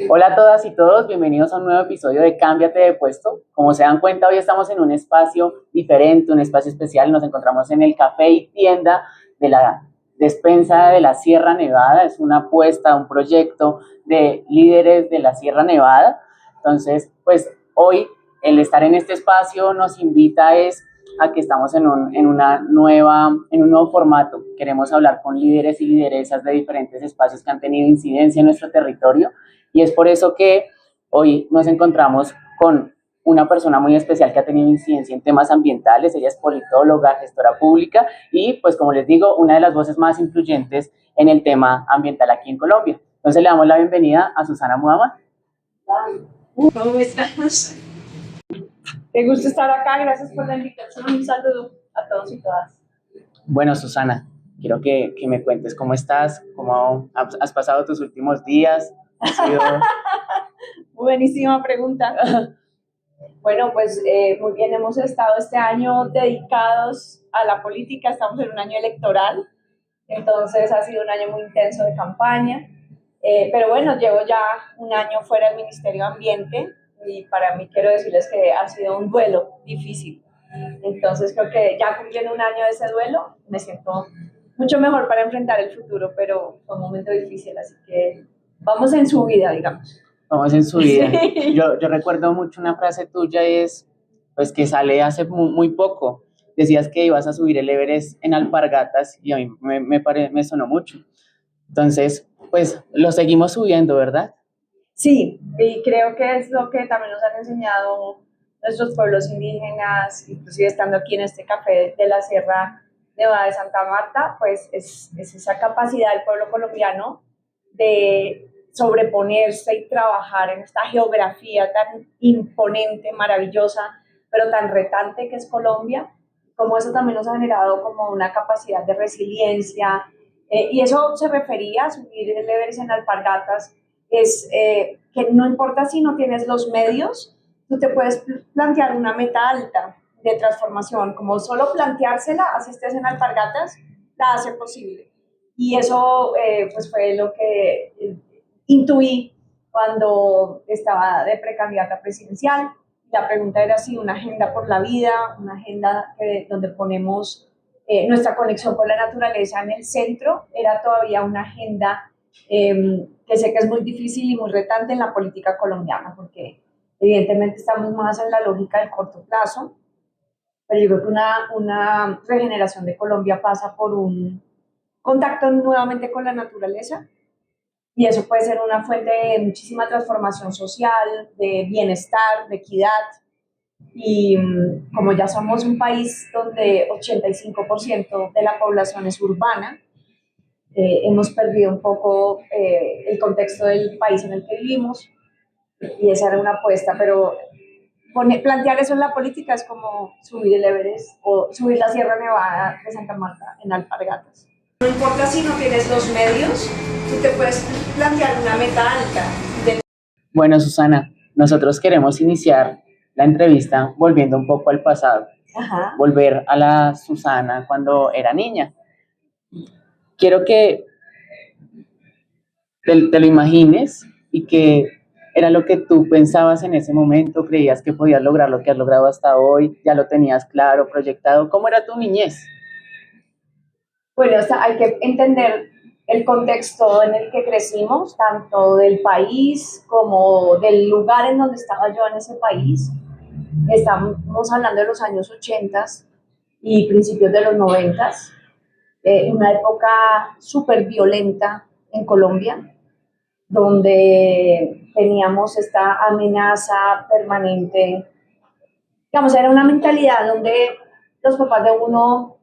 Hola a todas y todos, bienvenidos a un nuevo episodio de Cámbiate de Puesto. Como se dan cuenta, hoy estamos en un espacio diferente, un espacio especial. Nos encontramos en el café y tienda de la despensa de la Sierra Nevada. Es una apuesta, un proyecto de líderes de la Sierra Nevada. Entonces, pues hoy el estar en este espacio nos invita a que estamos en un nuevo formato. Queremos hablar con líderes y lideresas de diferentes espacios que han tenido incidencia en nuestro territorio y es por eso que hoy nos encontramos con una persona muy especial que ha tenido incidencia en temas ambientales. Ella es politóloga, gestora pública y, pues como les digo, una de las voces más influyentes en el tema ambiental aquí en Colombia. Entonces le damos la bienvenida a Susana Muhammad. ¿Cómo estás? Qué gusto estar acá, gracias por la invitación. Un saludo a todos y todas. Bueno, Susana, quiero que me cuentes cómo estás, cómo has pasado tus últimos días. Ha sido... Buenísima pregunta. Bueno, pues muy bien, hemos estado este año dedicados a la política, estamos en un año electoral, entonces ha sido un año muy intenso de campaña, pero bueno, llevo ya un año fuera del Ministerio de Ambiente y para mí quiero decirles que ha sido un duelo difícil. Entonces creo que ya cumpliendo un año de ese duelo, me siento mucho mejor para enfrentar el futuro, pero fue un momento difícil, así que vamos en su vida, digamos. Vamos en su vida. Sí. Yo recuerdo mucho una frase tuya, pues que sale hace muy poco. Decías que ibas a subir el Everest en alpargatas y a mí me sonó mucho. Entonces, pues lo seguimos subiendo, ¿verdad? Sí, y creo que es lo que también nos han enseñado nuestros pueblos indígenas, inclusive estando aquí en este café de la Sierra Nevada de Santa Marta, pues es esa capacidad del pueblo colombiano de sobreponerse y trabajar en esta geografía tan imponente, maravillosa, pero tan retante que es Colombia, como eso también nos ha generado como una capacidad de resiliencia, y eso se refería a subir el Everest en alpargatas, es que no importa si no tienes los medios, tú te puedes plantear una meta alta de transformación, como solo planteársela, así estés en alpargatas, la hace posible. Y eso pues fue lo que intuí cuando estaba de precandidata presidencial. La pregunta era si una agenda por la vida, una agenda donde ponemos nuestra conexión con la naturaleza en el centro, era todavía una agenda que sé que es muy difícil y muy retante en la política colombiana, porque evidentemente estamos más en la lógica del corto plazo, pero yo creo que una regeneración de Colombia pasa por un contacto nuevamente con la naturaleza, y eso puede ser una fuente de muchísima transformación social, de bienestar, de equidad, y como ya somos un país donde 85% de la población es urbana, hemos perdido un poco el contexto del país en el que vivimos, y esa era una apuesta, pero plantear eso en la política es como subir el Everest o subir la Sierra Nevada de Santa Marta en alpargatas. No importa si no tienes los medios, tú te puedes plantear una meta alta. Bueno, Susana, nosotros queremos iniciar la entrevista volviendo un poco al pasado. Ajá. Volver a la Susana cuando era niña. Quiero que te lo imagines y que era lo que tú pensabas en ese momento, creías que podías lograr lo que has logrado hasta hoy, ya lo tenías claro, proyectado. ¿Cómo era tu niñez? Bueno, hay que entender el contexto en el que crecimos, tanto del país como del lugar en donde estaba yo en ese país. Estamos hablando de los años 80 y principios de los 90, una época súper violenta en Colombia, donde teníamos esta amenaza permanente. Digamos, era una mentalidad donde los papás de uno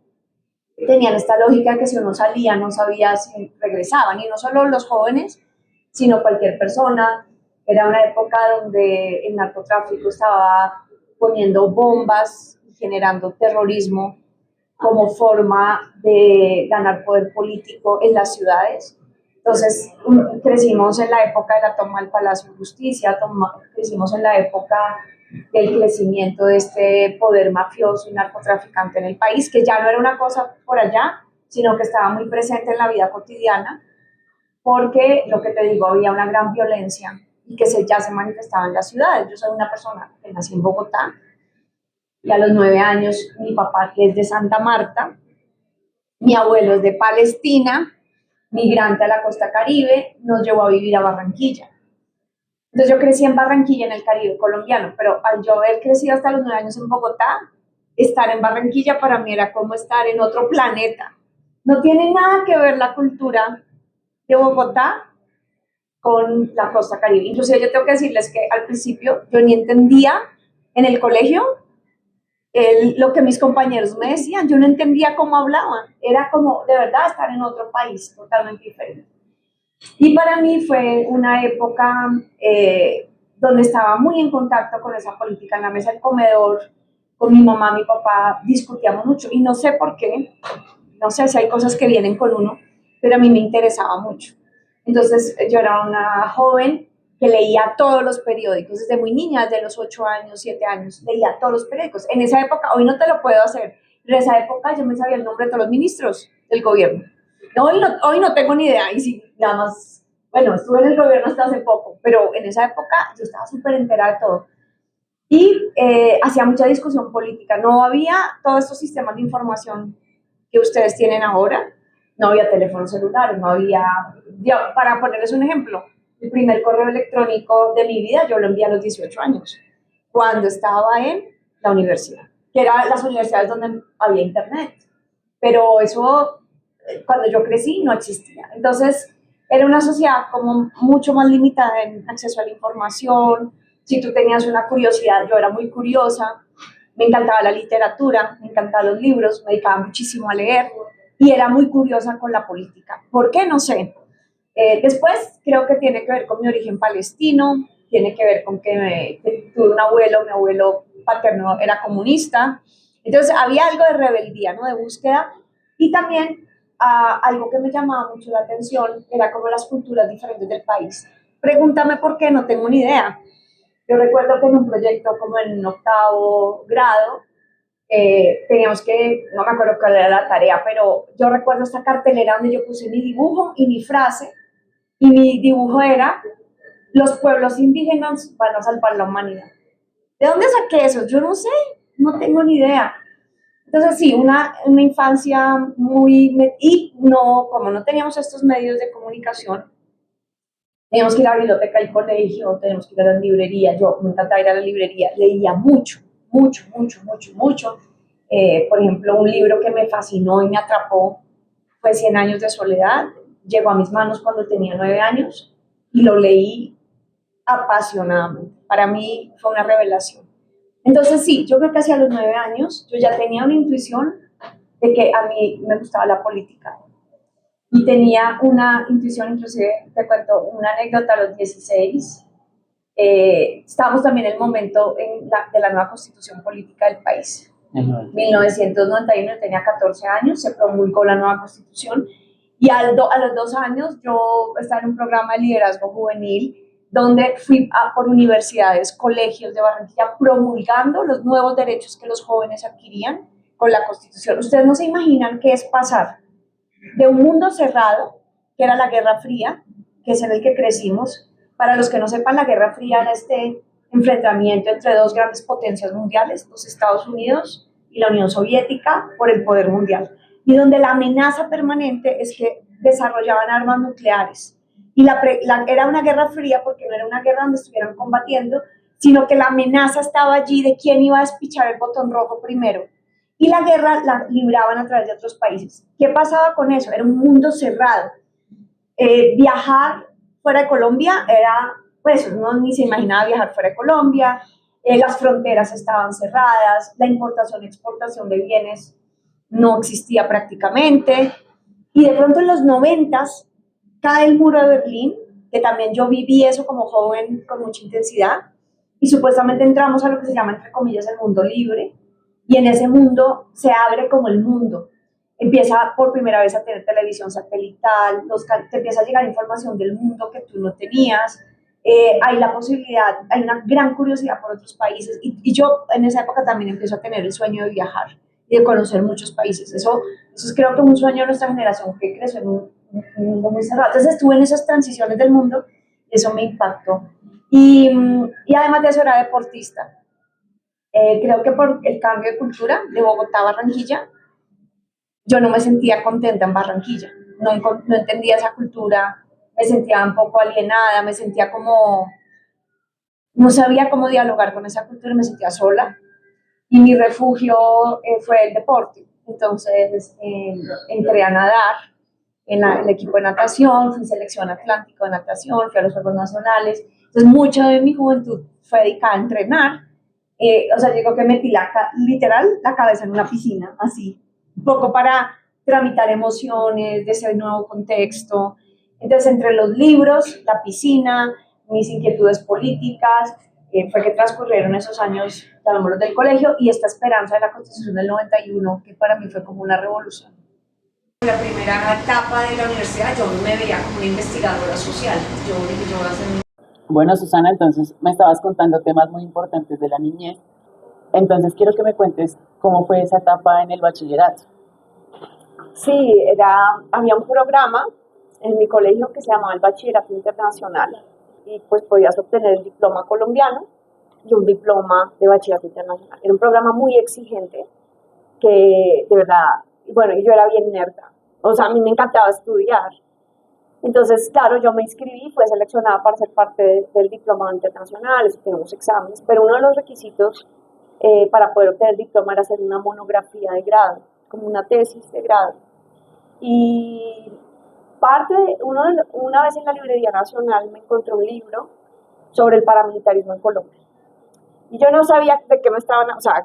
tenían esta lógica que si uno salía no sabía si regresaban, y no solo los jóvenes, sino cualquier persona. Era una época donde el narcotráfico estaba poniendo bombas y generando terrorismo como forma de ganar poder político en las ciudades. Entonces crecimos en la época de la toma del Palacio de Justicia, crecimos en la época del crecimiento de este poder mafioso y narcotraficante en el país, que ya no era una cosa por allá, sino que estaba muy presente en la vida cotidiana, porque lo que te digo, había una gran violencia y que ya se manifestaba en las ciudades. Yo soy una persona que nací en Bogotá y a los 9 años mi papá, que es de Santa Marta, mi abuelo es de Palestina, migrante a la costa Caribe, nos llevó a vivir a Barranquilla. Entonces yo crecí en Barranquilla, en el Caribe colombiano, pero al yo haber crecido hasta los 9 años en Bogotá, estar en Barranquilla para mí era como estar en otro planeta. No tiene nada que ver la cultura de Bogotá con la costa Caribe. Inclusive yo tengo que decirles que al principio yo ni entendía en el colegio lo que mis compañeros me decían, yo no entendía cómo hablaban, era como de verdad estar en otro país totalmente diferente. Y para mí fue una época donde estaba muy en contacto con esa política. En la mesa del comedor, con mi mamá, mi papá, discutíamos mucho. Y no sé por qué, no sé si hay cosas que vienen con uno, pero a mí me interesaba mucho. Entonces yo era una joven que leía todos los periódicos, desde muy niña, desde los 8 años, 7 años, leía todos los periódicos. En esa época, hoy no te lo puedo hacer, pero en esa época yo me sabía el nombre de todos los ministros del gobierno. No, hoy no tengo ni idea, y sí, nada más, bueno, estuve en el gobierno hasta hace poco, pero en esa época yo estaba súper enterada de todo. Y hacía mucha discusión política, no había todos estos sistemas de información que ustedes tienen ahora, no había teléfonos celulares, no había, para ponerles un ejemplo, el primer correo electrónico de mi vida yo lo envié a los 18 años, cuando estaba en la universidad, que eran las universidades donde había internet, pero eso cuando yo crecí no existía. Entonces, era una sociedad como mucho más limitada en acceso a la información. Si tú tenías una curiosidad, yo era muy curiosa, me encantaba la literatura, me encantaban los libros, me dedicaba muchísimo a leer y era muy curiosa con la política. ¿Por qué? No sé. Después creo que tiene que ver con mi origen palestino, tiene que ver con que tuve un abuelo, mi abuelo paterno era comunista, entonces había algo de rebeldía, ¿no? De búsqueda, y también algo que me llamaba mucho la atención era como las culturas diferentes del país. Pregúntame por qué, no tengo ni idea. Yo recuerdo que en un proyecto como en 8º grado, teníamos que, no me acuerdo cuál era la tarea, pero yo recuerdo esta cartelera donde yo puse mi dibujo y mi frase, y mi dibujo era: los pueblos indígenas van a salvar la humanidad. ¿De dónde saqué eso? Yo no sé, no tengo ni idea. Entonces sí, una infancia muy... Y no, como no teníamos estos medios de comunicación, teníamos que ir a la biblioteca del colegio, teníamos que ir a la librería. Yo me encantaba ir a la librería, leía mucho, mucho, mucho, mucho, mucho. Por ejemplo, un libro que me fascinó y me atrapó fue 100 años de soledad. Llegó a mis manos cuando tenía 9 años y lo leí apasionadamente. Para mí fue una revelación. Entonces sí, yo creo que hacia los 9 años yo ya tenía una intuición de que a mí me gustaba la política. Y tenía una intuición, inclusive te cuento una anécdota: a los 16, estábamos también en el momento de la nueva constitución política del país. En 1991 tenía 14 años, se promulgó la nueva constitución y a los 2 años yo estaba en un programa de liderazgo juvenil donde fui por universidades, colegios de Barranquilla promulgando los nuevos derechos que los jóvenes adquirían con la constitución. Ustedes no se imaginan qué es pasar de un mundo cerrado, que era la Guerra Fría, que es en el que crecimos. Para los que no sepan, la Guerra Fría era este enfrentamiento entre dos grandes potencias mundiales, los Estados Unidos y la Unión Soviética, por el poder mundial, y donde la amenaza permanente es que desarrollaban armas nucleares. Y era una guerra fría porque no era una guerra donde estuvieran combatiendo, sino que la amenaza estaba allí de quién iba a despichar el botón rojo primero. Y la guerra la libraban a través de otros países. ¿Qué pasaba con eso? Era un mundo cerrado. Viajar fuera de Colombia era, pues uno ni se imaginaba viajar fuera de Colombia, las fronteras estaban cerradas, la importación y exportación de bienes no existía prácticamente, y de pronto en los 90s cae el muro de Berlín, que también yo viví eso como joven con mucha intensidad, y supuestamente entramos a lo que se llama, entre comillas, el mundo libre, y en ese mundo se abre como el mundo. Empieza por primera vez a tener televisión satelital, te empieza a llegar información del mundo que tú no tenías, hay la posibilidad, hay una gran curiosidad por otros países, y yo en esa época también empiezo a tener el sueño de viajar y de conocer muchos países. Eso es creo que un sueño de nuestra generación que creció en un mundo muy cerrado. Entonces estuve en esas transiciones del mundo y eso me impactó. Y además de eso era deportista. Creo que por el cambio de cultura de Bogotá a Barranquilla, yo no me sentía contenta en Barranquilla, no entendía esa cultura, me sentía un poco alienada, me sentía como, no sabía cómo dialogar con esa cultura, me sentía sola y mi refugio fue el deporte. Entonces entré a nadar en el equipo de natación, fui selección Atlántico de natación, fui a los Juegos Nacionales. Entonces mucho de mi juventud fue dedicada a entrenar. O sea, digo que metí literal la cabeza en una piscina, así, un poco para tramitar emociones de ese nuevo contexto. Entonces, entre los libros, la piscina, mis inquietudes políticas, fue que transcurrieron esos años, llamémoslos del colegio, y esta esperanza de la Constitución del 91, que para mí fue como una revolución. En la primera etapa de la universidad yo me veía como una investigadora social. Yo dije, yo voy a hacer... Bueno, Susana, entonces me estabas contando temas muy importantes de la niñez. Entonces quiero que me cuentes cómo fue esa etapa en el bachillerato. Sí, había un programa en mi colegio que se llamaba el Bachillerato Internacional y pues podías obtener el diploma colombiano y un diploma de Bachillerato Internacional. Era un programa muy exigente que de verdad, bueno, y yo era bien nerda, o sea, a mí me encantaba estudiar. Entonces, claro, yo me inscribí, fui seleccionada para ser parte del diploma internacional, tenemos exámenes, pero uno de los requisitos para poder obtener el diploma era hacer una monografía de grado, como una tesis de grado. Y una vez en la Librería Nacional me encontré un libro sobre el paramilitarismo en Colombia. Y yo no sabía de qué me estaban, o sea,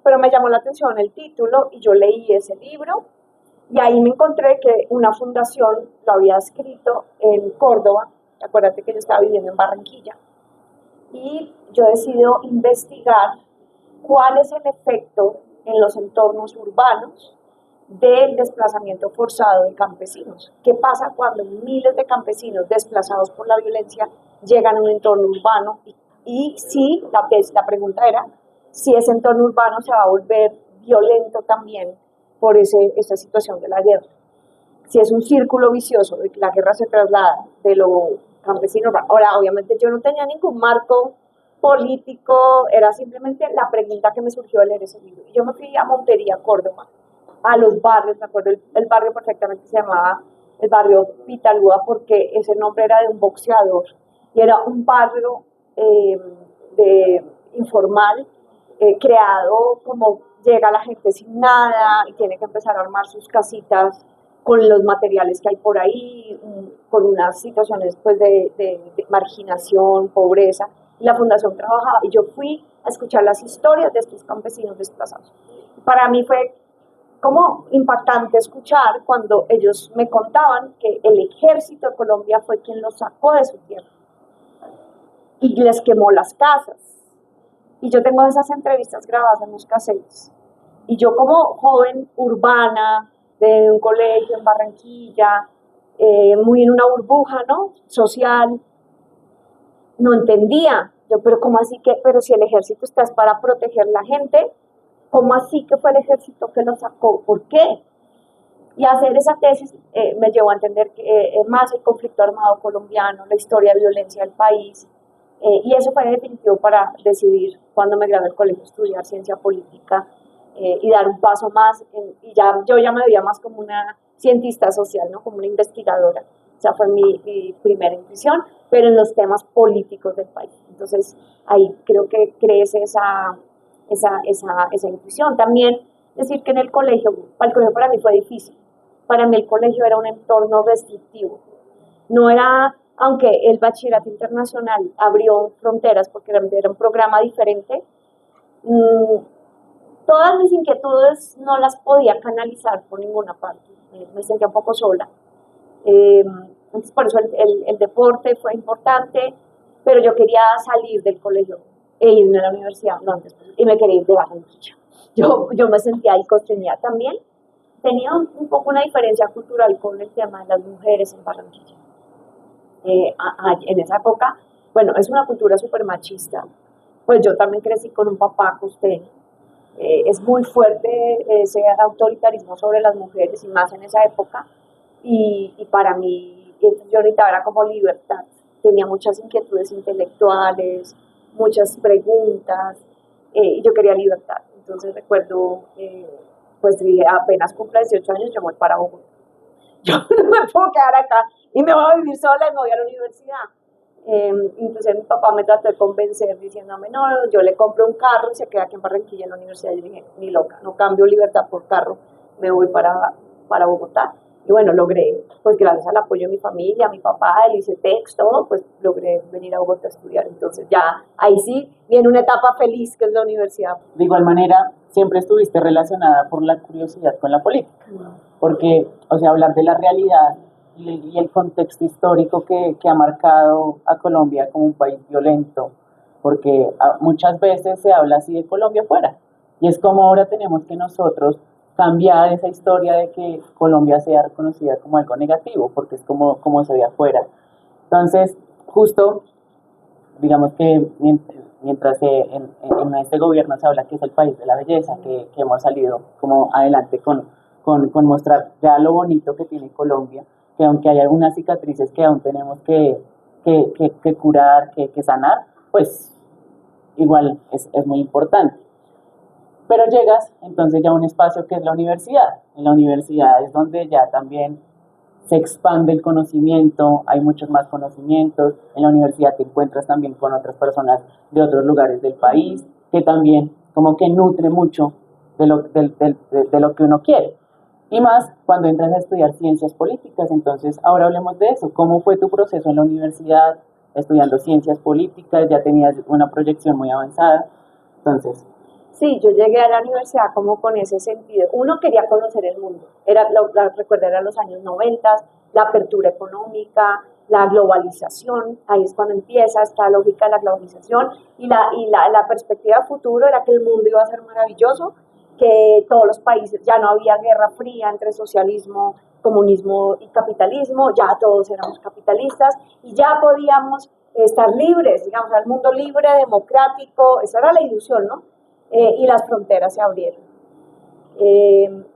pero me llamó la atención el título y yo leí ese libro. Y ahí me encontré que una fundación lo había escrito en Córdoba, acuérdate que yo estaba viviendo en Barranquilla, y yo decidí investigar cuál es el efecto en los entornos urbanos del desplazamiento forzado de campesinos. ¿Qué pasa cuando miles de campesinos desplazados por la violencia llegan a un entorno urbano? Y si la pregunta era si ese entorno urbano se va a volver violento también por esa situación de la guerra. Si es un círculo vicioso de que la guerra se traslada de lo campesino. Ahora, obviamente yo no tenía ningún marco político, era simplemente la pregunta que me surgió al leer ese libro. Y yo me fui a Montería, Córdoba, a los barrios, me acuerdo el barrio perfectamente se llamaba el barrio Pitalúa porque ese nombre era de un boxeador y era un barrio informal, creado como llega la gente sin nada y tiene que empezar a armar sus casitas con los materiales que hay por ahí, con unas situaciones pues, de marginación, pobreza. Y la fundación trabajaba y yo fui a escuchar las historias de estos campesinos desplazados. Para mí fue como impactante escuchar cuando ellos me contaban que el ejército de Colombia fue quien los sacó de su tierra y les quemó las casas. Y yo tengo esas entrevistas grabadas en los cassettes. Y yo como joven urbana, de un colegio en Barranquilla, muy en una burbuja, ¿no? Social, no entendía. Yo, pero ¿cómo así que? Pero si el ejército está es para proteger la gente, ¿cómo así que fue el ejército que lo sacó? ¿Por qué? Y hacer esa tesis me llevó a entender que más el conflicto armado colombiano, la historia de violencia del país, y eso fue definitivo para decidir cuando me gradué del colegio estudiar ciencia política y dar un paso más, yo ya me veía más como una cientista social, ¿no? Como una investigadora. O sea, fue mi primera intuición, pero en los temas políticos del país. Entonces, ahí creo que crece esa intuición. También decir que el colegio para mí fue difícil. Para mí el colegio era un entorno restrictivo. No era, aunque el bachillerato internacional abrió fronteras porque era un programa diferente, todas mis inquietudes no las podía canalizar por ninguna parte. Me sentía un poco sola. Entonces, por eso el deporte fue importante, pero yo quería salir del colegio e irme a la universidad, no antes, y me quería ir de Barranquilla. Yo me sentía ahí constreñida también. Tenía un poco una diferencia cultural con el tema de las mujeres en Barranquilla. En esa época, bueno, es una cultura súper machista. Pues yo también crecí con un papá costeño. Es muy fuerte ese autoritarismo sobre las mujeres y más en esa época. Y para mí, yo necesitaba era como libertad. tenía muchas inquietudes intelectuales, muchas preguntas, y yo quería libertad. Entonces recuerdo, pues dije, apenas cumpla 18 años, yo me voy para Bogotá. Yo no me puedo quedar acá y me voy a vivir sola y me voy a la universidad. Incluso mi papá me trató de convencer diciéndome, no, yo le compro un carro y se queda aquí en Barranquilla en la universidad. Yo dije, ni loca, no cambio libertad por carro, me voy para Bogotá. Y bueno, logré, pues gracias al apoyo de mi familia, mi papá, el ICETEX, todo, pues logré venir a Bogotá a estudiar. Entonces ya ahí sí viene una etapa feliz que es la universidad. De igual manera, siempre estuviste relacionada por la curiosidad con la política, porque, o sea, hablar de la realidad y el contexto histórico que ha marcado a Colombia como un país violento, porque muchas veces se habla así de Colombia afuera, y es como ahora tenemos que nosotros cambiar esa historia de que Colombia sea reconocida como algo negativo, porque es como se ve afuera. Entonces, justo, digamos que mientras en este gobierno se habla que es el país de la belleza, que hemos salido como adelante con mostrar ya lo bonito que tiene Colombia, que aunque hay algunas cicatrices que aún tenemos que curar, que sanar, pues igual es muy importante. Pero llegas entonces ya a un espacio que es la universidad. En la universidad es donde ya también se expande el conocimiento, hay muchos más conocimientos. En la universidad te encuentras también con otras personas de otros lugares del país, que también como que nutre mucho de lo que uno quiere. Y más cuando entras a estudiar ciencias políticas. Entonces ahora hablemos de eso. ¿Cómo fue tu proceso en la universidad estudiando ciencias políticas? Ya tenías una proyección muy avanzada. Entonces... Sí, yo llegué a la universidad como con ese sentido. Uno quería conocer el mundo. Recuerdo, eran los años 90, la apertura económica, la globalización. Ahí es cuando empieza esta lógica de la globalización. Y la perspectiva de futuro era que el mundo iba a ser maravilloso, que todos los países, ya no había guerra fría entre socialismo, comunismo y capitalismo, ya todos éramos capitalistas y ya podíamos estar libres, digamos, al mundo libre, democrático. Esa era la ilusión, ¿no? Y las fronteras se abrieron,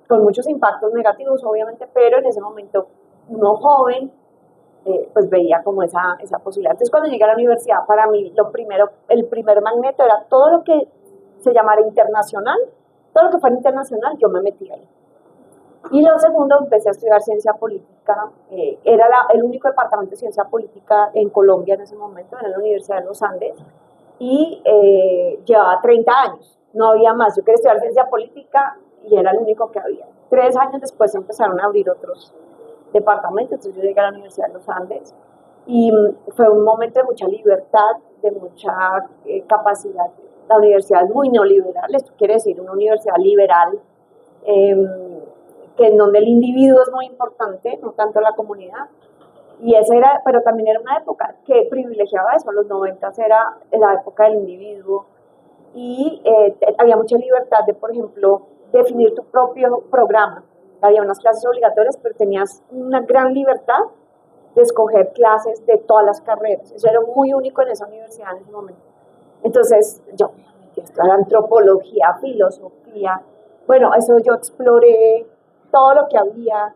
con muchos impactos negativos obviamente, pero en ese momento uno joven pues veía como esa posibilidad. Entonces cuando llegué a la universidad, para mí el primer magneto era todo lo que se llamara internacional, todo lo que fuera internacional, yo me metí ahí. Y lo segundo, empecé a estudiar ciencia política, era el único departamento de ciencia política en Colombia en ese momento, en la Universidad de los Andes, y llevaba 30 años. No había más, yo quería estudiar ciencia política y era el único que había. 3 años después empezaron a abrir otros departamentos, entonces yo llegué a la Universidad de los Andes y fue un momento de mucha libertad, de mucha capacidad. La universidad es muy neoliberal, esto quiere decir una universidad liberal, que en donde el individuo es muy importante, no tanto la comunidad. Y esa era, pero también era una época que privilegiaba eso, los 90 era la época del individuo, y había mucha libertad de, por ejemplo, definir tu propio programa. Había unas clases obligatorias, pero tenías una gran libertad de escoger clases de todas las carreras. Eso era muy único en esa universidad en ese momento. Entonces, yo estudié antropología, filosofía, bueno, eso yo exploré todo lo que había.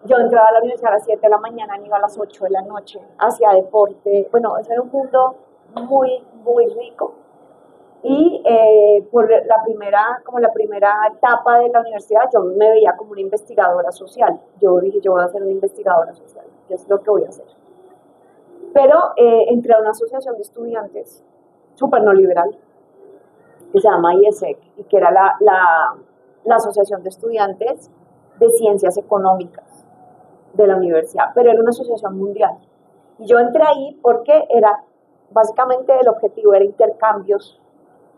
Yo entraba a la universidad a las 7 de la mañana y iba a las 8 de la noche, hacía deporte. Bueno, ese era un mundo muy, muy rico. Y por la primera etapa de la universidad, yo me veía como una investigadora social. Yo dije, yo voy a ser una investigadora social, que es lo que voy a hacer. Pero entré a una asociación de estudiantes súper no liberal, que se llama IESEC, y que era la asociación de estudiantes de ciencias económicas de la universidad, pero era una asociación mundial. Y yo entré ahí porque básicamente el objetivo era intercambios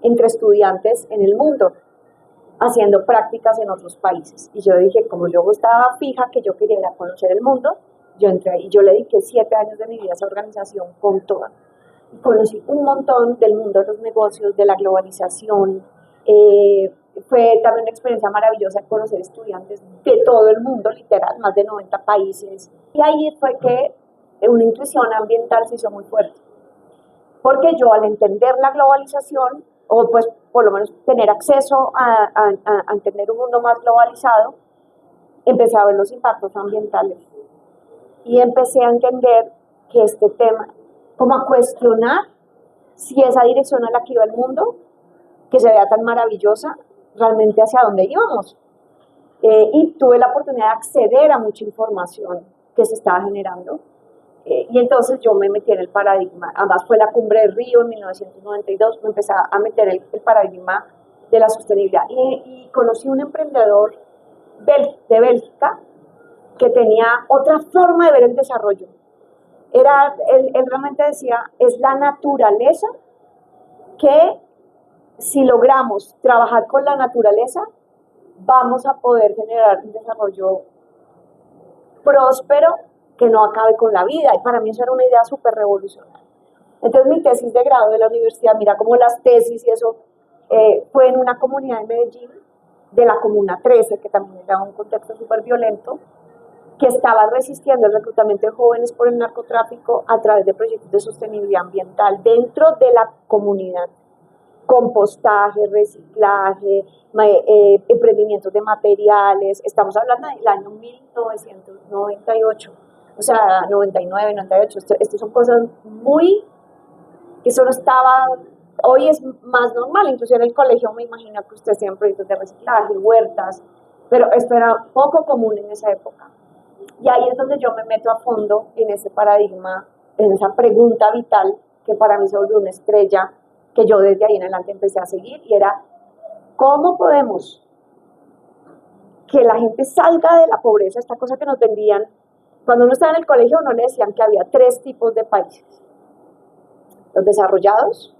entre estudiantes en el mundo, haciendo prácticas en otros países. Y yo dije, como yo estaba fija que yo quería ir a conocer el mundo, yo entré ahí. Yo le dediqué 7 años de mi vida a esa organización con toda. Y conocí un montón del mundo de los negocios, de la globalización. Fue también una experiencia maravillosa conocer estudiantes de todo el mundo, literal, más de 90 países. Y ahí fue que una intuición ambiental se hizo muy fuerte. Porque yo, al entender la globalización, o pues por lo menos tener acceso a entender un mundo más globalizado, empecé a ver los impactos ambientales y empecé a entender que este tema como a cuestionar si esa dirección a la que iba el mundo, que se vea tan maravillosa, realmente hacia dónde íbamos. Y tuve la oportunidad de acceder a mucha información que se estaba generando. Y entonces yo me metí en el paradigma, además fue la Cumbre de Río en 1992, me empecé a meter el paradigma de la sostenibilidad. Y conocí un emprendedor de Bélgica que tenía otra forma de ver el desarrollo. Él realmente decía, es la naturaleza que si logramos trabajar con la naturaleza, vamos a poder generar un desarrollo próspero que no acabe con la vida. Y para mí eso era una idea súper revolucionaria. Entonces mi tesis de grado de la universidad, mira cómo las tesis y eso, fue en una comunidad de Medellín, de la Comuna 13, que también era un contexto súper violento, que estaba resistiendo el reclutamiento de jóvenes por el narcotráfico a través de proyectos de sostenibilidad ambiental dentro de la comunidad. Compostaje, reciclaje, emprendimientos de materiales, estamos hablando del año 1998, o sea, 99, 98, esto son cosas que solo estaba, hoy es más normal, incluso en el colegio me imagino que ustedes tienen proyectos de reciclaje, huertas, pero esto era poco común en esa época. Y ahí es donde yo me meto a fondo en ese paradigma, en esa pregunta vital que para mí se volvió una estrella, que yo desde ahí en adelante empecé a seguir, y era, ¿cómo podemos que la gente salga de la pobreza? Esta cosa que nos vendían, cuando uno estaba en el colegio no le decían que había 3 tipos de países: los desarrollados,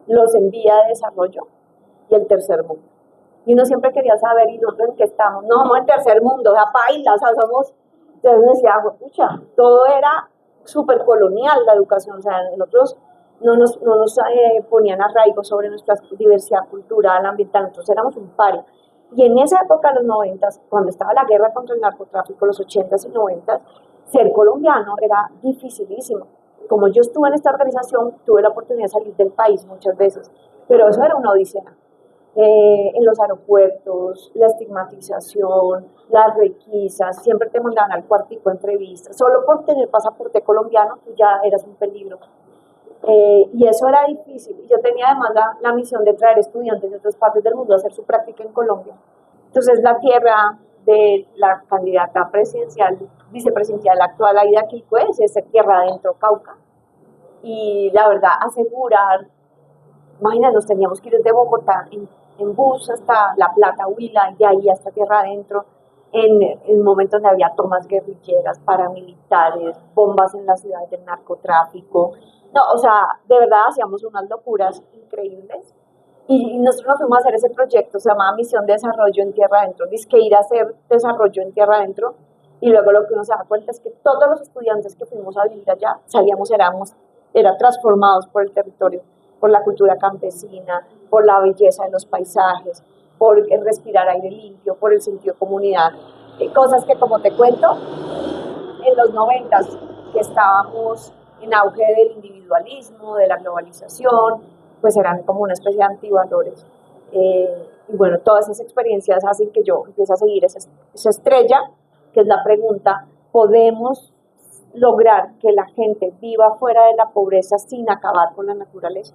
los en vía de desarrollo y el tercer mundo. Y uno siempre quería saber, ¿y nosotros en qué estamos? No, somos el tercer mundo, o sea, paila, o sea, somos... Entonces decía, pucha, todo era súper colonial la educación, o sea, nosotros no nos ponían arraigo sobre nuestra diversidad cultural, ambiental, nosotros éramos un pari. Y en esa época, los 90s, cuando estaba la guerra contra el narcotráfico, los 80s y 90s, ser colombiano era dificilísimo. Como yo estuve en esta organización, tuve la oportunidad de salir del país muchas veces, pero eso era una odisea. En los aeropuertos, la estigmatización, las requisas, siempre te mandaban al cuartico entrevistas. Solo por tener pasaporte colombiano, tú ya eras un peligro. Y eso era difícil. Yo tenía además la misión de traer estudiantes de otras partes del mundo a hacer su práctica en Colombia. Entonces, la tierra de la candidata presidencial, vicepresidencial actual, Aida Quicue, es tierra adentro, Cauca. Y la verdad, asegurar, imagínate, nos teníamos que ir desde Bogotá en bus hasta La Plata, Huila, y de ahí hasta tierra adentro, en momentos donde había tomas guerrilleras, paramilitares, bombas en las ciudades del narcotráfico. No, o sea, de verdad hacíamos unas locuras increíbles. Y nosotros nos fuimos a hacer ese proyecto, se llamaba Misión de Desarrollo en Tierra Adentro. Dice que ir a hacer desarrollo en Tierra Adentro, y luego lo que uno se da cuenta es que todos los estudiantes que fuimos a vivir allá, eran transformados por el territorio, por la cultura campesina, por la belleza de los paisajes, por respirar aire limpio, por el sentido de comunidad. Cosas que, como te cuento, en los 90s, que estábamos en auge del individualismo, de la globalización, pues eran como una especie de antivalores. Y bueno, todas esas experiencias hacen que yo empiece a seguir esa estrella, que es la pregunta: ¿podemos lograr que la gente viva fuera de la pobreza sin acabar con la naturaleza?